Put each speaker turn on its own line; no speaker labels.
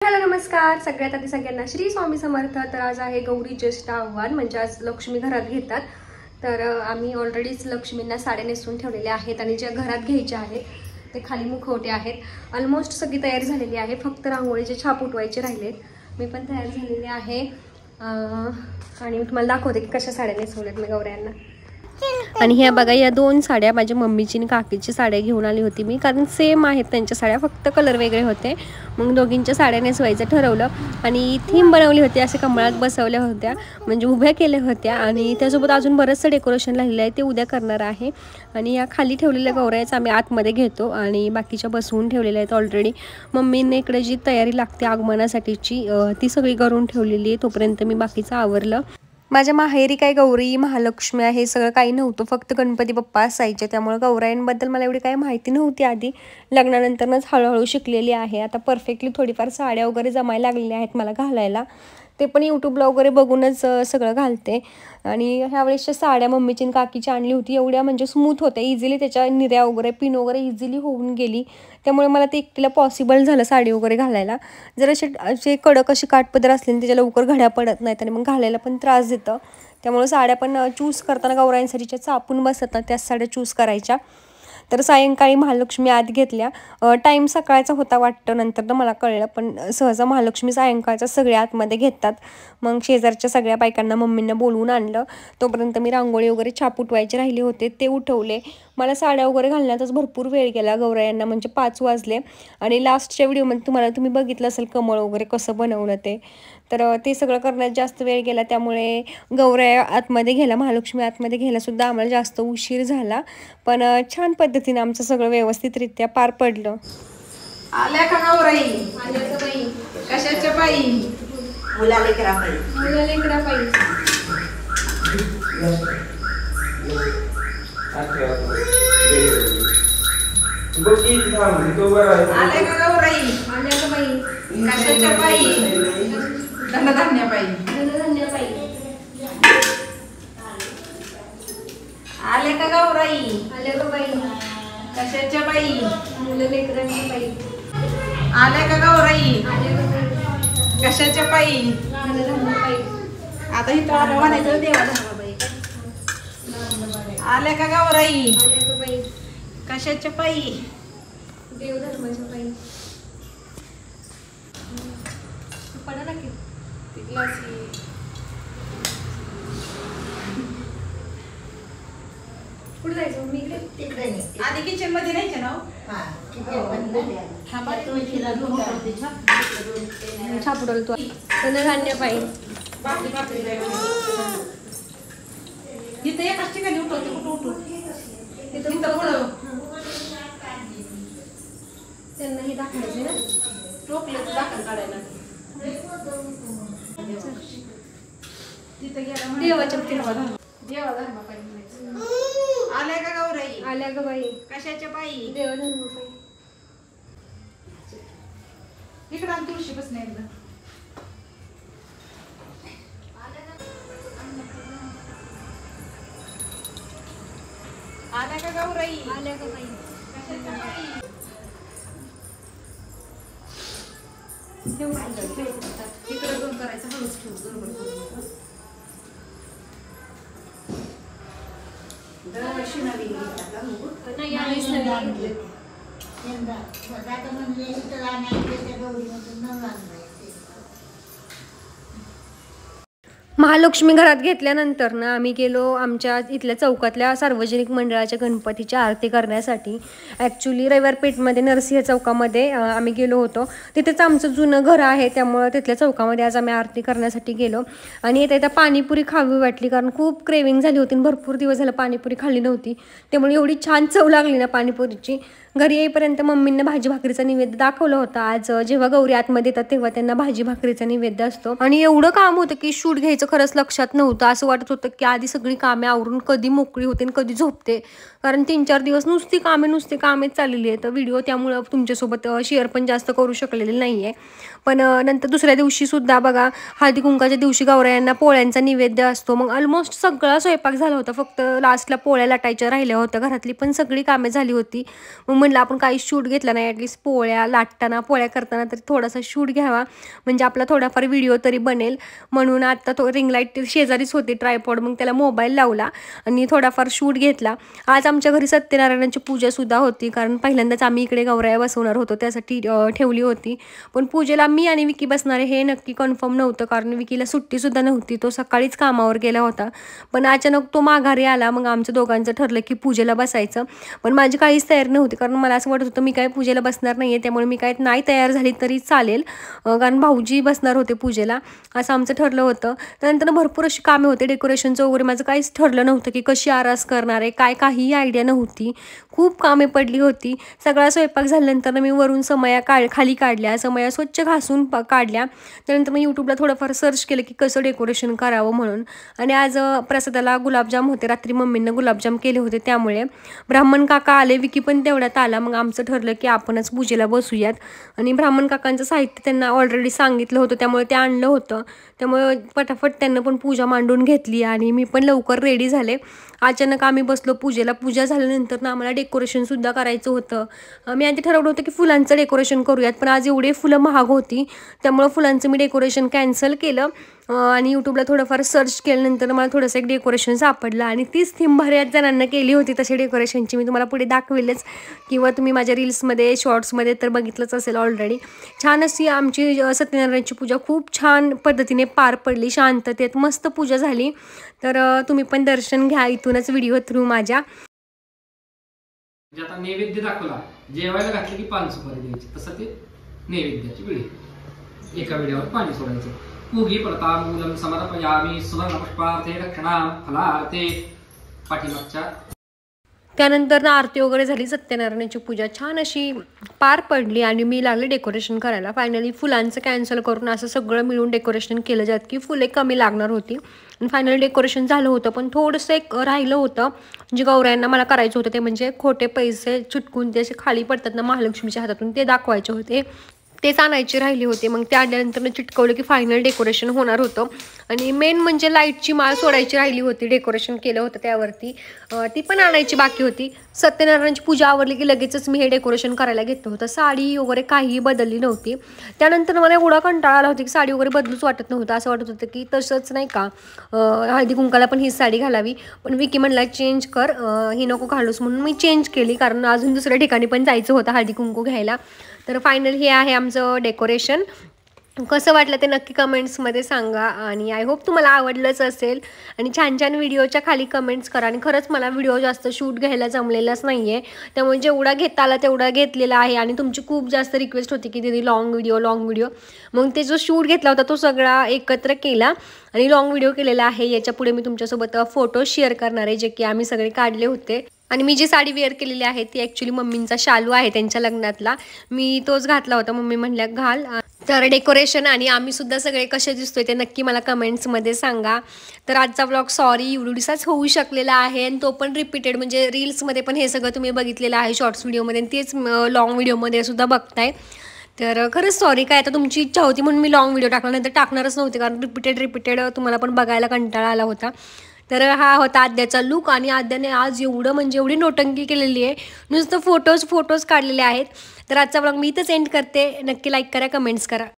Hello नमस्कार सगळ्यात आधी सगळ्यांना श्री स्वामी समर्थ। तर आज आहे गौरी ज्येष्ठ आव्हान, म्हणजे आज लक्ष्मी घरात घेतात। तर आम्ही ऑलरेडीच लक्ष्मींना साड्या नेसून ठेवलेल्या आहेत आणि ज्या घरात घ्यायच्या आहेत ते खाली मुखवटे आहेत। ऑलमोस्ट सगळी तयारी झालेली आहे, फक्त रांगोळीचे छाप उठवायचे राहिलेत। मी पण तयार झालेली आहे आणि मी तुम्हाला दाखवते की कशा साड्या नेसवल्यात मी गौऱ्यांना। आणि ह्या बघा, या दोन साड्या माझ्या मम्मीची आणि काकीची साड्या घेऊन आली होती मी, कारण सेम आहेत त्यांच्या साड्या, फक्त कलर वेगळे होते। मग दोघींच्या साड्या नेसवायचं ठरवलं आणि थीम बनवली होती, असे कमळात बसवल्या होत्या, म्हणजे उभ्या केल्या होत्या। आणि त्यासोबत अजून बरंचसं डेकोरेशन लागलेलं आहे, ते उद्या करणार आहे। आणि या खाली ठेवलेल्या गौऱ्याच आम्ही आतमध्ये घेतो आणि बाकीच्या बसवून ठेवलेल्या आहेत ऑलरेडी। मम्मीने इकडे जी तयारी लागते आगमनासाठीची ती सगळी करून ठेवलेली आहे, तोपर्यंत मी बाकीचं आवरलं। माझ्या माहेरी काय गौरी महालक्ष्मी हे सगळं काही नव्हतं, फक्त गणपती बाप्पा असायचे, त्यामुळे गौराईंबद्दल मला एवढी काही माहिती नव्हती आधी। लग्नानंतरच हळूहळू शिकलेली आहे। आता परफेक्टली थोडीफार साड्या वगैरे जमायला लागलेल्या आहेत मला घालायला, ते पण यूट्यूबला वगैरे बघूनच सगळं घालते। आणि ह्यावेळेसच्या साड्या मम्मीची आणि काकीची आणली होती, एवढ्या म्हणजे स्मूथ होत्या, इझिली त्याच्या निर्या वगैरे पिन वगैरे इझिली होऊन गेली, त्यामुळे मला ते एकटीला पॉसिबल झालं साडी वगैरे घालायला। जर असे कडक अशी काठपदर असले त्याच्या लवकर घड्या पडत नाहीत आणि मग घालायला पण त्रास देतं, त्यामुळे साड्या पण चूज करताना गौराईंसाठीच्या चापून बसत ना त्याच साड्या चूज करायच्या। तर सायंकाळी महालक्ष्मी आत घेतल्या, टाईम सकाळचा होता वाटतं, नंतर तर मला कळलं, पण सहसा महालक्ष्मी सायंकाळच्या सगळ्या आतमध्ये घेतात। मग शेजारच्या सगळ्या बायकांना मम्मींना बोलवून आणलं, तोपर्यंत मी रांगोळी वगैरे छाप उठवायचे राहिले होते ते उठवले। मला साड्या वगैरे घालण्यातच भरपूर वेळ गेला गौरायांना, म्हणजे 5 वाजले। आणि लास्टच्या व्हिडिओमध्ये तुम्ही बघितलं असेल कमळ वगैरे कसं बनवलं तर ते सगळं करण्यात जास्त वेळ गेला, त्यामुळे गौऱ्या आतमध्ये घ्यायला, महालक्ष्मी आतमध्ये घ्यायला सुद्धा आम्हाला जास्त उशीर झाला। पण छान पद्धतीने आमचं सगळं व्यवस्थितरित्या पार पडलं।
आल्या का गौराई? आल्या का बाई? कशाच्या बाई? मुला लेकरा बाई।
मुला लेकरा बाई।
आल्या का गौराई?
आल्या का बाई?
कशाच्या बाई? धनधान्य बाई।
धनधान्य बाई।
आल्या का गौराई?
आल्या का बाई?
कशाच्या बाई?
मुलं लेकरांची बाई।
आल्या का गौराई?
आल्या का बाई?
कशाच्या बाई?
धनधान्य बाई।
आता इथं आलं म्हणायचं देवा धर्मा बाई। आल्या का गौराई?
आल्या का बाई?
कशाच्या बाई?
देवधर्माच्या बाई। पडायला की कुठे जायचं मी? इकडे
तिकडे नाही।
आधी किचन मध्ये नाहीचे ना?
छाप उडवलं तू। धनधान्य बाई।
बाकी बाकी इथं एकाच ठिकाणी उठवते, कुठं उठू? इथं पुढं
त्यांना हे दाखवायचे ना,
टोकल्याचं दाखल काढायला। तिथं गेला
देवाच्या
देवा धर्मा बाई म्हणायचं। आल्या का गौराई?
आल्या का बाई?
कशाच्या बाई?
देवधर्म बाई।
इकडं आण तुळशी बस नाही एकदा। आल्या का गौराई?
आल्या का बाई?
कशाच्या बाई? इकडं दोन करायचं, हळूच ठेव, बरोबर करू दरवर्षी
नाही यावेळेस नवीन घेतले। महालक्ष्मी घरात घेतल्यानंतर ना आम्ही गेलो आमच्या इथल्या चौकातल्या सार्वजनिक मंडळाच्या गणपतीच्या आरती करण्यासाठी। ॲक्च्युली रविवार पेठमध्ये नरसिंह चौकामध्ये आम्ही गेलो होतो, तिथेच आमचं जुनं घर आहे, त्यामुळं तिथल्या चौकामध्ये आज आम्ही आरती करण्यासाठी गेलो। आणि येता येता पाणीपुरी खावी वाटली, कारण खूप क्रेविंग झाली होती, भरपूर दिवस झालं पाणीपुरी खाल्ली नव्हती, त्यामुळे एवढी छान चव लागली ना पाणीपुरीची। घरी येईपर्यंत मम्मींना भाजी भाकरीचा नैवेद्य दाखवलं होता। आज जेव्हा गौरी आतमध्ये येतात तेव्हा त्यांना भाजी भाकरीचा नैवेद्य असतो। आणि एवढं काम होतं की शूट घ्यायचं खरंच लक्षात नव्हतं, असं वाटत होतं की आधी सगळी कामे आवरून कधी मोकळी होते आणि कधी झोपते, कारण 3-4 दिवस नुसती कामेच चाललेली आहेत व्हिडिओ, त्यामुळं तुमच्यासोबत शेअर पण जास्त करू शकलेले नाही आहे। पण नंतर दुसऱ्या दिवशी सुद्धा बघा हळदी कुंकाच्या दिवशी गौरायांना पोळ्यांचा नैवेद्य असतो. मग ऑलमोस्ट सगळा स्वयंपाक झाला होता, फक्त लास्टला पोळ्या लाटायच्या राहिल्या होत्या. घरातली पण सगळी कामे झाली होती. मग म्हटलं आपण काही शूट घेतला नाही, ॲटलिस्ट पोळ्या लाटताना पोळ्या करताना तरी थोडासा शूट घ्यावा, म्हणजे आपला थोडाफार व्हिडिओ तरी बनेल. म्हणून आता तो रिंग लाईट शेजारीच होती ट्रायपॉड, मग त्याला मोबाईल लावला आणि थोडाफार शूट घेतला. आज आमच्या घरी सत्यनारायणाची पूजासुद्धा होती, कारण पहिल्यांदाच आम्ही इकडे गौराया बसवणार होतो, त्यासाठी ठेवली होती. पण पूजेला मी आणि विकी बसणारे हे नक्की कन्फर्म नव्हतं, कारण विकीला सुट्टीसुद्धा नव्हती, तो सकाळीच कामावर गेला होता. पण अचानक तो माघारी आला, मग आमच्या दोघांचं ठरलं की पूजेला बसायचं. पण माझी काहीच तयारी नव्हती, कारण मला असं वाटत होतं मी काय पूजेला बसणार नाही आहे, त्यामुळे मी काय नाही तयार झाली तरी चालेल, कारण भाऊजी बसणार होते पूजेला, असं आमचं ठरलं होतं. त्यानंतर भरपूर अशी कामे होते, डेकोरेशनचं वगैरे माझं काहीच ठरलं नव्हतं की कशी आरास करणार आहे, काय काहीही आयडिया नव्हती. खूप कामे पडली होती. सगळा स्वयंपाक झाल्यानंतर मी वरून समया खाली काढल्या, समया स्वच्छ घासून काढल्या. त्यानंतर मी यूट्यूबला थोडंफार सर्च केलं की कसं डेकोरेशन करावं म्हणून. आणि आज प्रसादाला गुलाबजाम होते, रात्री मम्मीनं गुलाबजाम केले होते, त्यामुळे ब्राह्मण काका आले, विकी पण तेवढ्यात आला. मग आमचं ठरलं की आपणच पूजेला बसूयात. आणि ब्राह्मण काकांचं साहित्य त्यांना ऑलरेडी सांगितलं होतं, त्यामुळे ते आणलं होतं. त्यामुळे पटापट त्यांना पण पूजा मांडून घेतली आणि मी पण लवकर रेडी झाले. अचानक आम्ही बसलो पूजेला. पूजा झाल्यानंतर ना आम्हाला डेकोरेशनसुद्धा करायचं होतं. मी आधी ठरवलं होतं की फुलांचं डेकोरेशन करूयात, पण आज एवढे फुलं महाग होती, त्यामुळं फुलांचं मी डेकोरेशन कॅन्सल केलं. आणि यूट्यूबला थोडंफार सर्च केल्यानंतर मला थोडंसं एक डेकोरेशन सापडलं आणि तीच थीम बऱ्याच जणांना केली होती तशी डेकोरेशनची. मी तुम्हाला पुढे दाखवेलच, किंवा तुम्ही माझ्या रील्समध्ये शॉर्ट्समध्ये तर बघितलंच असेल ऑलरेडी. छान अशी आमची सत्यनारायणाची पूजा खूप छान पद्धतीने पार पडली, शांततेत मस्त पूजा झाली. तर तुम्ही पण दर्शन घ्या इथूनच व्हिडिओ थ्रू माझ्या.
आता नैवेद्य दाखवला, जेवायला घातलं की पान सुपारी द्यायची, तसं ते नैवेद्याची वेळी एका वेळेवर पाणी सोडायचं. पूगी पडता मूलम समर्पयामि सुवर्ण पुष्पार्थे रक्षणाम फलार्थे पाठीमागच्या.
त्यानंतर ना आरती वगैरे झाली, सत्यनारायणाची पूजा छान अशी पार पडली आणि मी लागले डेकोरेशन करायला. फायनली फुलांचं कॅन्सल करून असं सगळं मिळून डेकोरेशन केलं, जात की फुले कमी लागणार होती. आणि फायनली डेकोरेशन झालं होतं, पण थोडंसं एक राहिलं होतं जे गौरायांना मला करायचं होतं, ते म्हणजे खोटे पैसे चिटकून ते असे खाली पडतात ना महालक्ष्मीच्या हातातून, ते दाखवायचे होते, तेच आणायचे राहिले होते. मग ते आल्यानंतर चिटकवलं की फायनल डेकोरेशन होणार होतं. आणि मेन म्हणजे लाईटची माळ सोडायची राहिली होती, डेकोरेशन केलं होतं त्यावरती, ती पण आणायची बाकी होती. सत्यनारायणाची पूजा आवरली की लगेचच मी हे डेकोरेशन करायला घेतलं होतं. साडी वगैरे काहीही बदलली नव्हती. त्यानंतर मला एवढा कंटाळा आला होता की साडी वगैरे बदलूच वाटत नव्हतं. असं वाटत होतं की तसंच नाही का हळदी कुंकाला पण हीच साडी घालावी, पण विकी म्हणला चेंज कर, ही नको घालूस, म्हणून मी चेंज केली, कारण अजून दुसऱ्या ठिकाणी पण जायचं होतं हळदी कुंकू घ्यायला. तर फायनल हे आहे आमचं डेकोरेशन. कसं वाटलं ते नक्की कमेंट्समध्ये सांगा, आणि आय होप तुम्हाला आवडलंच असेल. आणि छान छान व्हिडिओच्या खाली कमेंट्स करा. आणि खरंच मला व्हिडिओ जास्त शूट घ्यायला जमलेलाच नाही आहे, त्यामुळे जेवढा घेता आला तेवढा घेतलेला आहे. आणि तुमची खूप जास्त रिक्वेस्ट होती की दीदी लॉंग व्हिडिओ, मग ते जो शूट घेतला होता तो सगळा एकत्र केला आणि लॉंग व्हिडिओ केलेला आहे. याच्या पुढे मी तुमच्यासोबत फोटो शेअर करणार आहे, जे की आम्ही सगळे काढले होते. आणि मी जी साडी वेअर केलेली आहे ती ॲक्च्युली मम्मींचा शालू आहे त्यांच्या लग्नातला, मी तोच घातला होता. मम्मी म्हणल्या घाल. तर डेकोरेशन आणि आम्ही सुद्धा सगळे कसे दिसतोय ते नक्की मला कमेंट्समध्ये सांगा. तर आजचा व्लॉग सॉरी एवढीसाच होऊ शकलेला आहे, आणि तो पण रिपीटेड, म्हणजे रील्समध्ये पण हे सगळं तुम्ही बघितलेलं आहे शॉर्ट्स व्हिडिओमध्ये, तेच लॉंग व्हिडिओमध्ये सुद्धा बघताय. तर खरंच सॉरी, काय आता तुमची इच्छा होती म्हणून मी लॉंग व्हिडिओ टाकला, नंतर टाकणारच नव्हते, कारण रिपीटेड तुम्हाला पण बघायला कंटाळा आला होता. तर हा होता आद्याचा लुक, आणि आद्याने आज एवढं म्हणजे एवढी नोटंकी केलेली आहे, नुसतं फोटोज काढलेले आहेत. तर आजचा ब्लॉग मी इथंच एंड करते. नक्की लाईक करा, कमेंट्स करा.